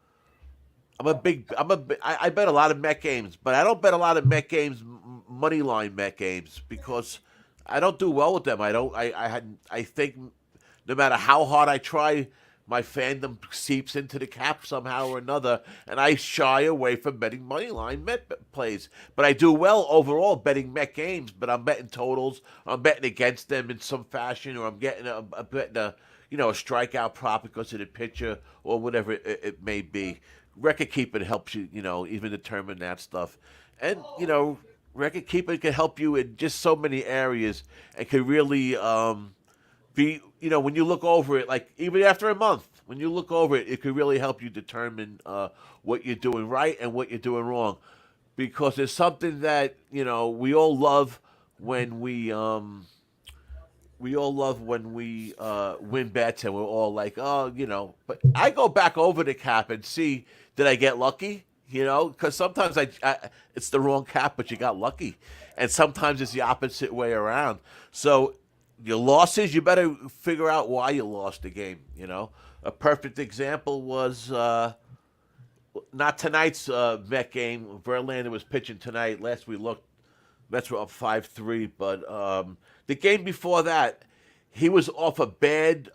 bet a lot of Met games, but I don't bet a lot of Met games, money line Met games, because I don't do well with them. I don't. I think no matter how hard I try, my fandom seeps into the cap somehow or another, and I shy away from betting money line Met plays. But I do well overall betting Met games. But I'm betting totals. I'm betting against them in some fashion, or I'm getting a betting a strikeout prop because of the pitcher or whatever it may be. Record keeping helps you, even determine that stuff. And, record keeping can help you in just so many areas and can really be, when you look over it, like even after a month, when you look over it, it can really help you determine what you're doing right and what you're doing wrong. Because it's something that, we all love when we win bets and we're all like, oh. But I go back over the cap and see, did I get lucky? Because sometimes it's the wrong cap, but you got lucky, and sometimes it's the opposite way around. So your losses, you better figure out why you lost the game. A perfect example was not tonight's Met game. Verlander was pitching tonight. Last we looked, Mets were up 5-3, but the game before that, he was off a bad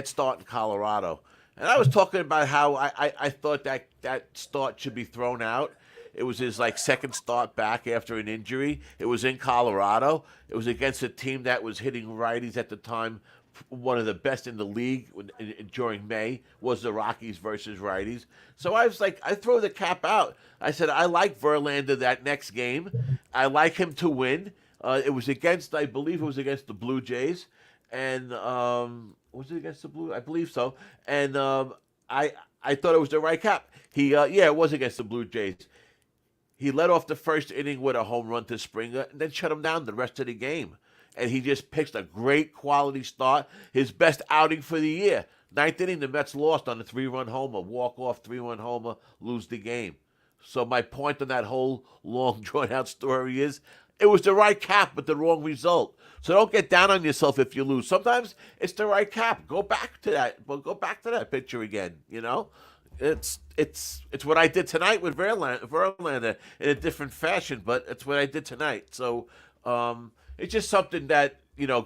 start in Colorado, and I was talking about how I thought that start should be thrown out. It was his second start back after an injury. It was in Colorado. It was against a team that was hitting righties at the time. One of the best in the league during May was the Rockies versus righties. So I was like, I throw the cap out. I said, I like Verlander that next game. I like him to win. It was I believe it was against the Blue Jays. And was it against the Blue? I believe so. And I thought it was the right cap. It was against the Blue Jays. He led off the first inning with a home run to Springer and then shut him down the rest of the game. And he just pitched a great quality start, his best outing for the year. Ninth inning, the Mets lost on a 3-run homer, walk-off 3-run homer, lose the game. So my point on that whole long, drawn-out story is it was the right cap, but the wrong result. So don't get down on yourself if you lose. Sometimes it's the right cap. Go back to that. Well, go back to that picture again. It's what I did tonight with Verlander in a different fashion, but it's what I did tonight. So it's just something that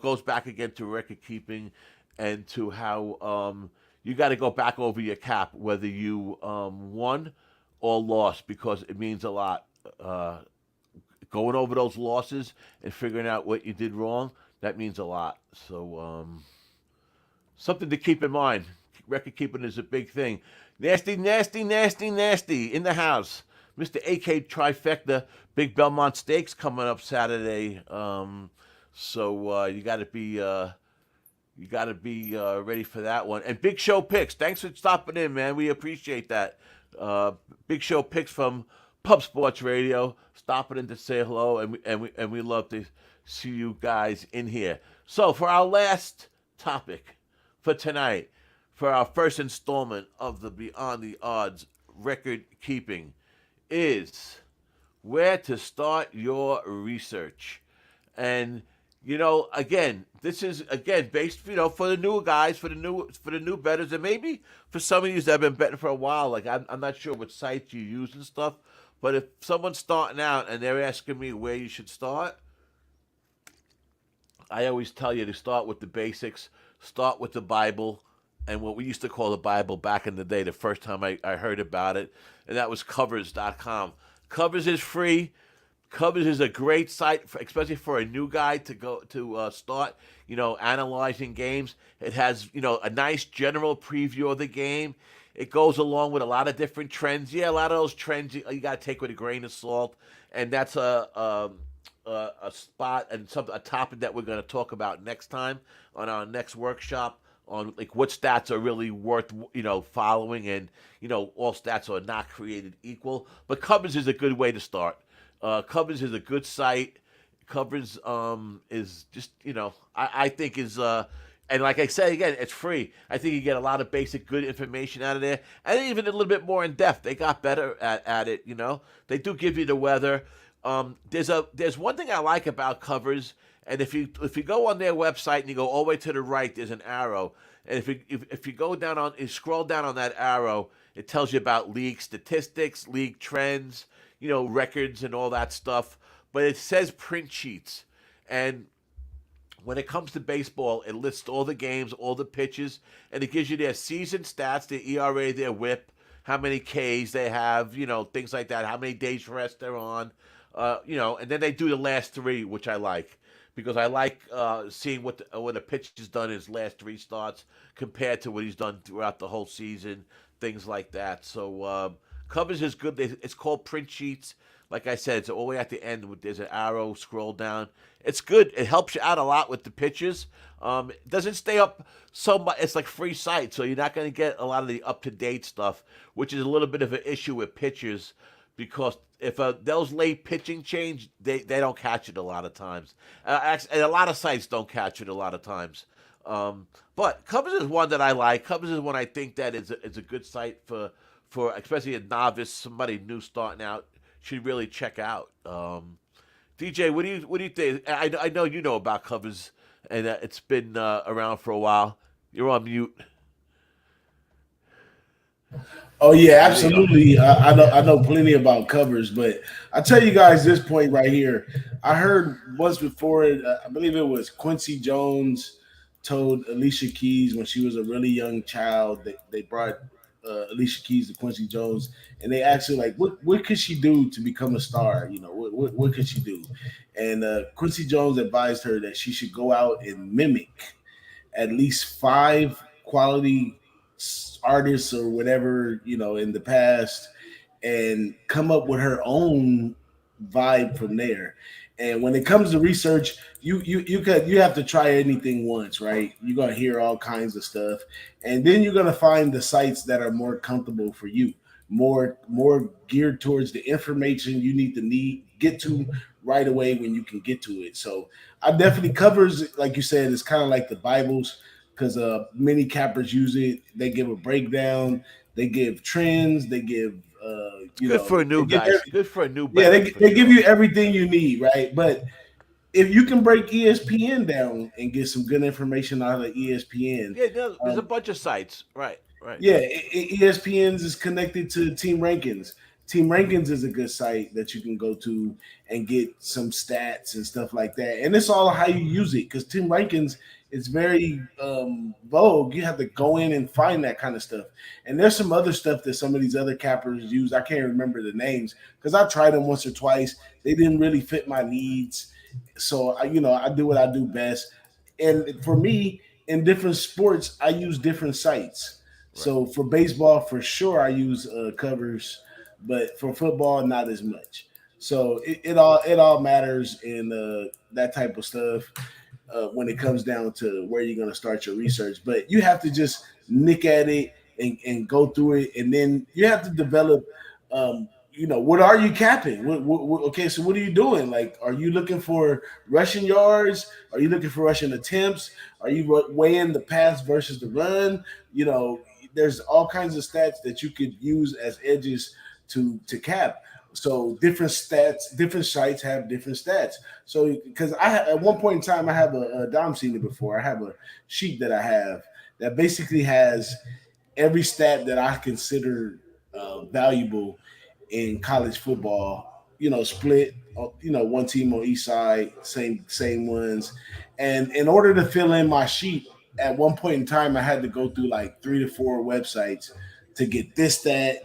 goes back again to record keeping and to how you got to go back over your cap, whether you won or lost, because it means a lot. Going over those losses and figuring out what you did wrong, that means a lot. So something to keep in mind. Record keeping is a big thing. Nasty, nasty, nasty, nasty in the house. Mr. AK Trifecta, Big Belmont Steaks coming up Saturday. So you got to be ready for that one. And Big Show Picks. Thanks for stopping in, man. We appreciate that. Big Show Picks from Pub Sports Radio, stopping in to say hello, and we love to see you guys in here. So for our last topic for tonight, for our first installment of the Beyond the Odds record keeping, is where to start your research. And again, this is based for the new guys, for the new bettors, and maybe for some of you that have been betting for a while. Like I'm not sure what sites you use and stuff, but if someone's starting out and they're asking me where you should start, I always tell you to start with the basics, start with the Bible, and what we used to call the Bible back in the day, the first time I heard about it, and that was covers.com. Covers is free. Covers is a great site, especially for a new guy to go to start, analyzing games. It has, a nice general preview of the game. It goes along with a lot of different trends. Yeah, a lot of those trends you got to take with a grain of salt, and that's a spot and a topic that we're going to talk about next time on our next workshop. on like what stats are really worth following, and all stats are not created equal. But Covers is a good way to start. Covers is a good site. Covers is just I think is and like I said again, it's free. I think you get a lot of basic good information out of there, and even a little bit more in depth. They got better at it. They do give you the weather. There's one thing I like about Covers, and if you go on their website and you go all the way to the right, there's an arrow, and if you go down on you scroll down on that arrow, it tells you about league statistics, league trends, records and all that stuff. But it says print sheets, and when it comes to baseball, it lists all the games, all the pitches, and it gives you their season stats, their ERA, their WHIP, how many Ks they have, things like that, how many days rest they're on, and then they do the last three, which I like because I like seeing what a pitch has done in his last three starts compared to what he's done throughout the whole season, things like that. So Covers is good. It's called print sheets. Like I said, it's all the way at the end. There's an arrow, scroll down. It's good. It helps you out a lot with the pitches. It doesn't stay up so much. It's like free site, so you're not going to get a lot of the up-to-date stuff, which is a little bit of an issue with pitchers because if those late pitching change, they don't catch it a lot of times. And a lot of sites don't catch it a lot of times. But Covers is one that I like. Covers is one I think that is a good site for especially a novice, somebody new starting out should really check out. DJ, what do you think? I know you know about Covers, and it's been around for a while. You're on mute. Oh yeah, There you go. absolutely. I know plenty about Covers, but I tell you guys this point right here. I heard once before. I believe it was Quincy Jones told Alicia Keys when she was a really young child. They brought Alicia Keys to Quincy Jones, and they asked her like, what could she do to become a star? What could she do? And Quincy Jones advised her that she should go out and mimic at least five quality artists or whatever in the past, and come up with her own vibe from there. And when it comes to research, you have to try anything once, right? You're gonna hear all kinds of stuff, and then you're gonna find the sites that are more comfortable for you, more geared towards the information you need get to right away when you can get to it. So I definitely Covers, like you said, it's kind of like the Bibles because many cappers use it. They give a breakdown, they give trends, they give It's good for a they new give guy. It's good for a new yeah, better they, for they give sure. you everything you need, right? But if you can break ESPN down and get some good information out of ESPN, Yeah, there's a um, bunch of sites. Right, right. yeah, ESPN's is connected to Team Rankings. Team Rankings is a good site that you can go to and get some stats and stuff like that. And it's all how you use it because Team Rankings is very vogue. You have to go in and find that kind of stuff. And there's some other stuff that some of these other cappers use. I can't remember the names because I tried them once or twice. They didn't really fit my needs. So I do what I do best. And for me, in different sports, I use different sites. Right. So for baseball, for sure, I use Covers, but for football, not as much. So it all matters in that type of stuff when it comes down to where you're going to start your research. But you have to just nick at it and go through it, and then you have to develop. What are you capping? Okay, so what are you doing? Like, are you looking for rushing yards? Are you looking for rushing attempts? Are you weighing the pass versus the run? There's all kinds of stats that you could use as edges to cap. So different stats, different sites have different stats. So because at one point in time, I have Dom seen it before. I have a sheet that I have that basically has every stat that I consider valuable in college football. Split. One team on each side, same ones. And in order to fill in my sheet, at one point in time, I had to go through like 3 to 4 websites to get this stat.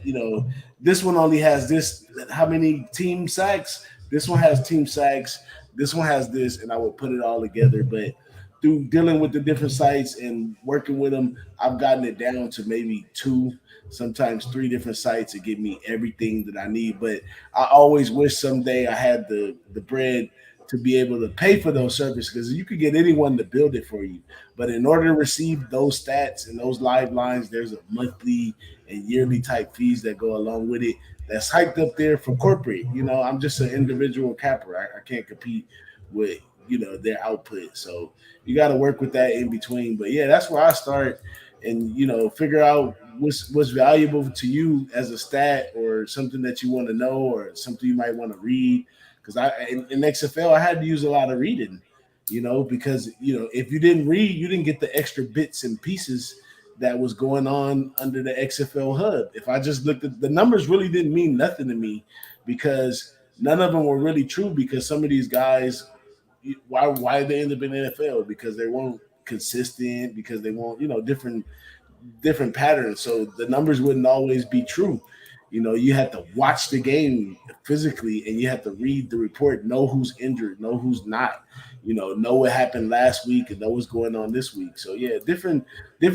This one only has this. How many team sacks? This one has team sacks. This one has this, and I would put it all together. But through dealing with the different sites and working with them, I've gotten it down to maybe two, sometimes three different sites to give me everything that I need. But I always wish someday I had the bread to be able to pay for those services because you could get anyone to build it for you. But in order to receive those stats and those live lines, there's a monthly and yearly type fees that go along with it. That's hiked up there for corporate. I'm just an individual capper. I can't compete with their output. So you got to work with that in between. But yeah, that's where I start and figure out what's valuable to you as a stat or something that you want to know or something you might want to read because in XFL I had to use a lot of reading, because if you didn't read, you didn't get the extra bits and pieces that was going on under the XFL hub. If I just looked at the numbers, really didn't mean nothing to me because none of them were really true. Because some of these guys, why they end up in the NFL? Because they weren't consistent. Because they weren't different patterns. So the numbers wouldn't always be true. You had to watch the game physically and you have to read the report, know who's injured, know who's not, know what happened last week and know what's going on this week. So yeah, different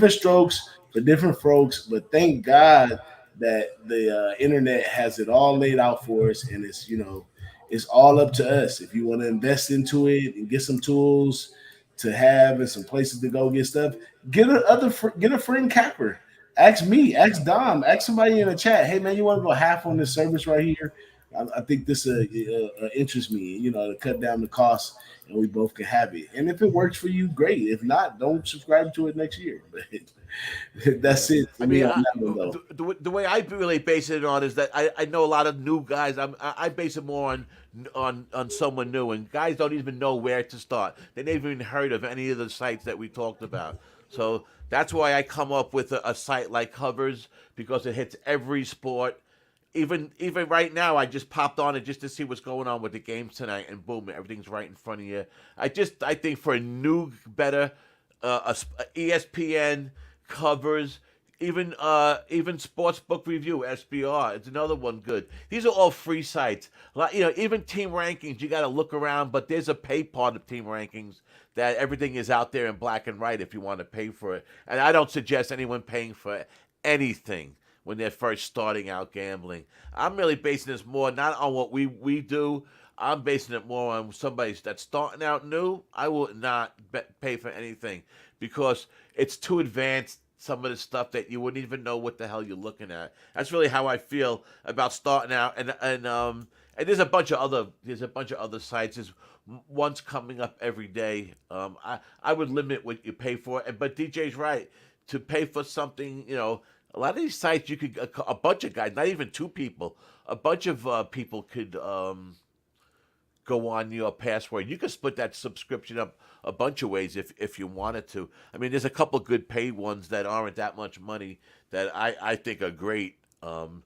strokes for different folks. But thank God that the internet has it all laid out for us, and it's all up to us. If you want to invest into it and get some tools to have and some places to go get stuff, get a friend capper. Ask me, ask Dom, ask somebody in the chat. Hey man, you want to go half on this service right here? I think this interests me. To cut down the cost, and we both can have it. And if it works for you, great. If not, don't subscribe to it next year. But Yeah. that's it for I me mean, on that one, though. the way I really base it on is that I know a lot of new guys. I base it more on someone new, and guys don't even know where to start. They never even heard of any of the sites that we talked about. So that's why I come up with a site like Covers because it hits every sport. Even right now, I just popped on it just to see what's going on with the games tonight, and boom, everything's right in front of you. I think for a new, better, ESPN Covers, even Sportsbook Review SBR, it's another one good. These are all free sites. Even Team Rankings, you got to look around, but there's a pay part of Team Rankings that everything is out there in black and white if you want to pay for it. And I don't suggest anyone paying for anything when they're first starting out gambling. I'm really basing this more not on what we do. I'm basing it more on somebody that's starting out new. I will not pay for anything because it's too advanced. Some of the stuff that you wouldn't even know what the hell you're looking at. That's really how I feel about starting out. And there's a bunch of other sites. There's one's coming up every day. I would limit what you pay for. But DJ's right to pay for something. A lot of these sites you could a bunch of guys, not even two people, a bunch of people could go on your password. You could split that subscription up a bunch of ways if you wanted to. I mean, there's a couple good paid ones that aren't that much money that I think are great. And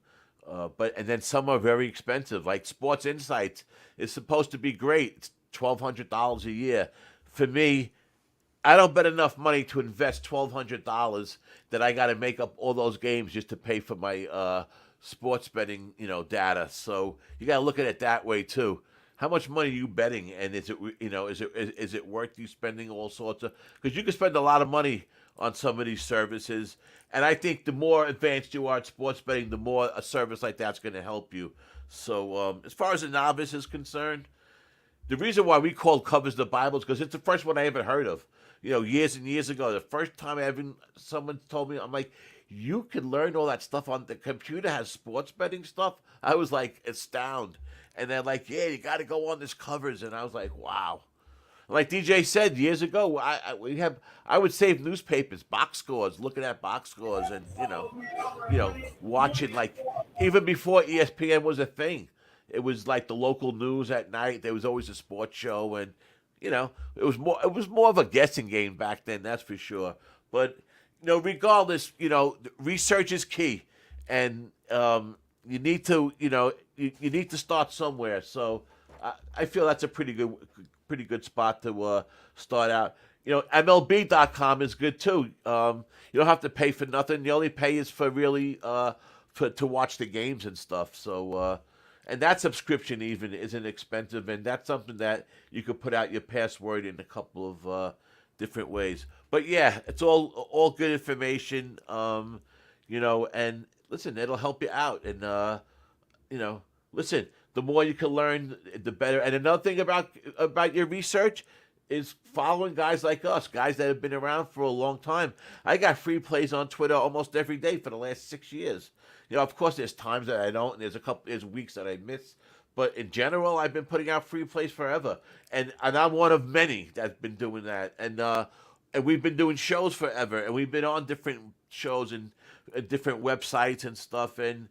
then some are very expensive. Like Sports Insights is supposed to be great. It's $1,200 a year. For me, I don't bet enough money to invest $1,200 that I got to make up all those games just to pay for my sports betting, data. So you got to look at it that way too. How much money are you betting, and is it worth you spending all sorts of? Because you can spend a lot of money on some of these services, and I think the more advanced you are at sports betting, the more a service like that's going to help you. So as far as a novice is concerned, the reason why we called Covers the Bible is because it's the first one I ever heard of. Years and years ago, the first time someone told me, I'm like, you can learn all that stuff on the computer has sports betting stuff. I was like astounded. And they're like, yeah, you got to go on this Covers. And I was like, wow. Like DJ said years ago, I would save newspapers, box scores, looking at box scores, and watching like even before ESPN was a thing. It was like the local news at night. There was always a sports show, and it was more of a guessing game back then. That's for sure. But regardless, research is key, and you need to you need to start somewhere. So I feel that's a pretty good spot to start out. MLB.com is good too. You don't have to pay for nothing. The only pay is for really to watch the games and stuff. So and that subscription even isn't expensive, and that's something that you could put out your password in a couple of different ways. But yeah, it's all good information. And listen, it'll help you out. And listen, The more you can learn, the better. And another thing about your research is following guys like us, guys that have been around for a long time. I got free plays on Twitter almost every day for the last 6 years. Of course, there's times that I don't, and there's weeks that I miss. But in general, I've been putting out free plays forever, and I'm one of many that's been doing that. And we've been doing shows forever, and we've been on different shows and different websites and stuff. And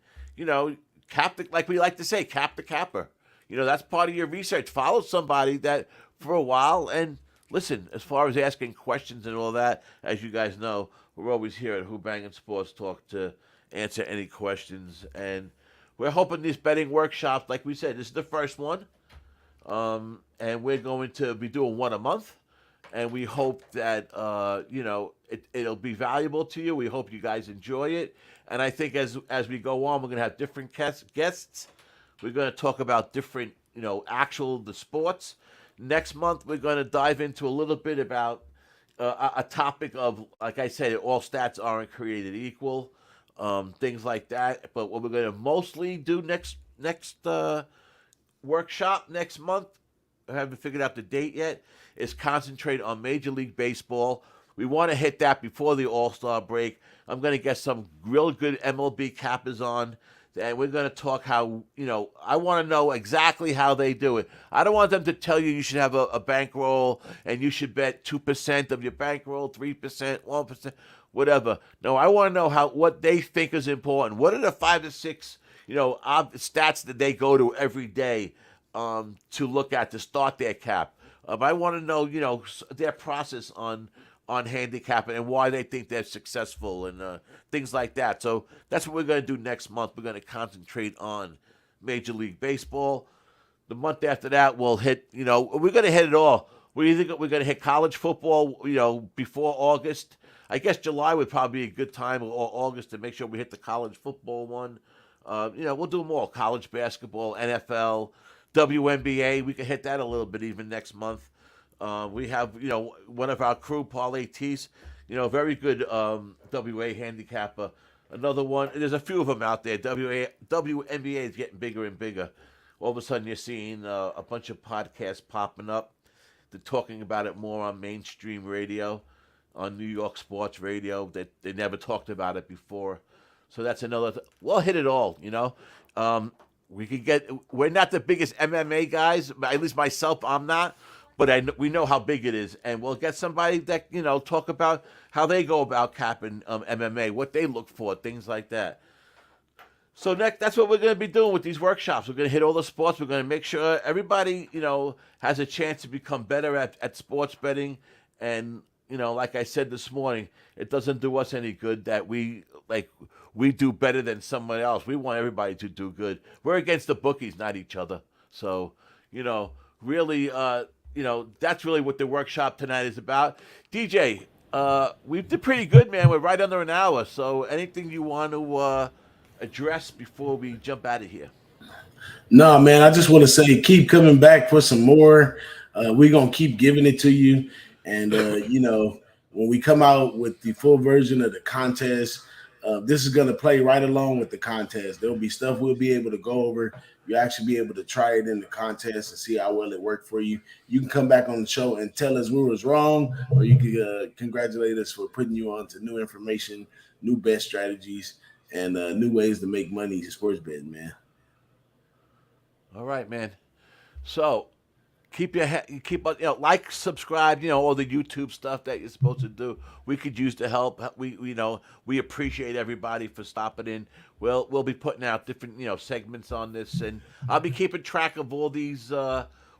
cap the, like we like to say, cap the capper. That's part of your research. Follow somebody that for a while, and listen. As far as asking questions and all that, as you guys know, we're always here at Who-Bangin Sports Talk to answer any questions. And we're hoping these betting workshops, like we said, this is the first one, and we're going to be doing one a month. And we hope that it'll be valuable to you. We hope you guys enjoy it. And I think as we go on, we're going to have different guests. We're going to talk about different, the sports. Next month, we're going to dive into a little bit about a topic of, like I said, all stats aren't created equal, things like that. But what we're going to mostly do next workshop next month, I haven't figured out the date yet, is concentrate on Major League Baseball. We want to hit that before the All-Star break. I'm going to get some real good MLB cappers on, and we're going to talk how, I want to know exactly how they do it. I don't want them to tell you should have a bankroll and you should bet 2% of your bankroll, 3%, 1%, whatever. No, I want to know what they think is important. What are the 5 to 6, stats that they go to every day to look at to start their cap? I want to know, their process on handicapping and why they think they're successful and things like that. So that's what we're going to do next month. We're going to concentrate on Major League Baseball. The month after that, we'll hit, we're going to hit it all. We're going to hit college football, before August. I guess July would probably be a good time, or August, to make sure we hit the college football one. We'll do them all. College basketball, NFL, WNBA, we could hit that a little bit even next month. We have, one of our crew, Parlay Tees, very good WA handicapper. Another one, there's a few of them out there. WNBA is getting bigger and bigger. All of a sudden you're seeing a bunch of podcasts popping up. They're talking about it more on mainstream radio, on New York sports radio, that they never talked about it before. So that's another, we'll hit it all, we're not the biggest MMA guys, at least myself, I'm not, but we know how big it is, and we'll get somebody that, talk about how they go about capping MMA, what they look for, things like that. So that's what we're going to be doing with these workshops. We're going to hit all the sports. We're going to make sure everybody, has a chance to become better at sports betting. And, like I said this morning, it doesn't do us any good that we do better than someone else. We want everybody to do good. We're against the bookies, not each other. So, really, that's really what the workshop tonight is about. DJ, we did pretty good, man. We're right under an hour. So anything you want to address before we jump out of here? No, man, I just want to say keep coming back for some more. We're going to keep giving it to you. And, when we come out with the full version of the contest, this is going to play right along with the contest. There'll be stuff we'll be able to go over. You'll actually be able to try it in the contest and see how well it worked for you. You can come back on the show and tell us we was wrong, or you can congratulate us for putting you on to new information, new bet strategies, and new ways to make money in sports betting, man. All right, man. So keep like, subscribe, all the YouTube stuff that you're supposed to do. We could use the help. We appreciate everybody for stopping in. We'll be putting out different, segments on this, and I'll be keeping track of all these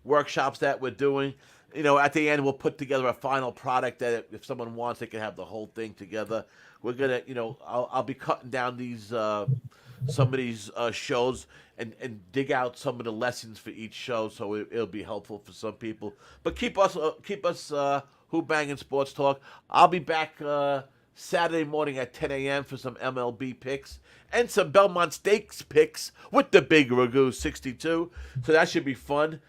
workshops that we're doing. At the end, we'll put together a final product that if someone wants, they can have the whole thing together. We're gonna, I'll be cutting down these some of these shows and dig out some of the lessons for each show, so it'll be helpful for some people. But keep us Who-Bangin Sports Talk. I'll be back Saturday morning at 10 a.m. for some MLB picks and some Belmont Stakes picks with the Big Ragu 62. So that should be fun.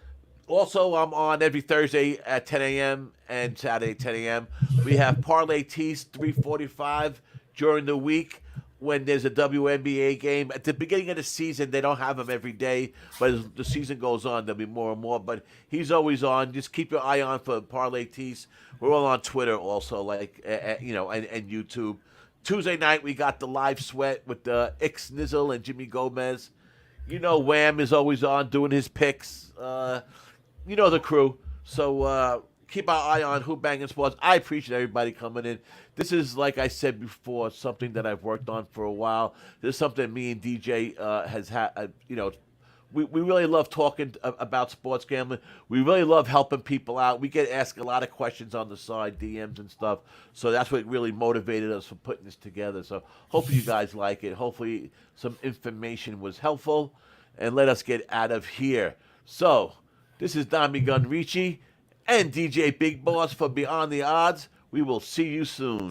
Also, I'm on every Thursday at 10 a.m. and Saturday at 10 a.m. We have Parlay Tees 3:45 during the week. when there's a WNBA game. At the beginning of the season, they don't have him every day, but as the season goes on, there'll be more and more. But he's always on. Just keep your eye on for Parlay Tees. We're all on Twitter also, like, and YouTube. Tuesday night, we got the live sweat with Ix Nizzle and Jimmy Gomez. Wham is always on doing his picks. The crew. So keep our eye on Who-Bangin Sports. I appreciate everybody coming in. This is, like I said before, something that I've worked on for a while. This is something me and DJ has had, we really love talking about sports gambling. We really love helping people out. We get asked a lot of questions on the side, DMs and stuff. So that's what really motivated us for putting this together. So hopefully you guys like it. Hopefully some information was helpful. And let us get out of here. So this is Dami Gun Ricci and DJ Big Boss for Beyond the Odds. We will see you soon.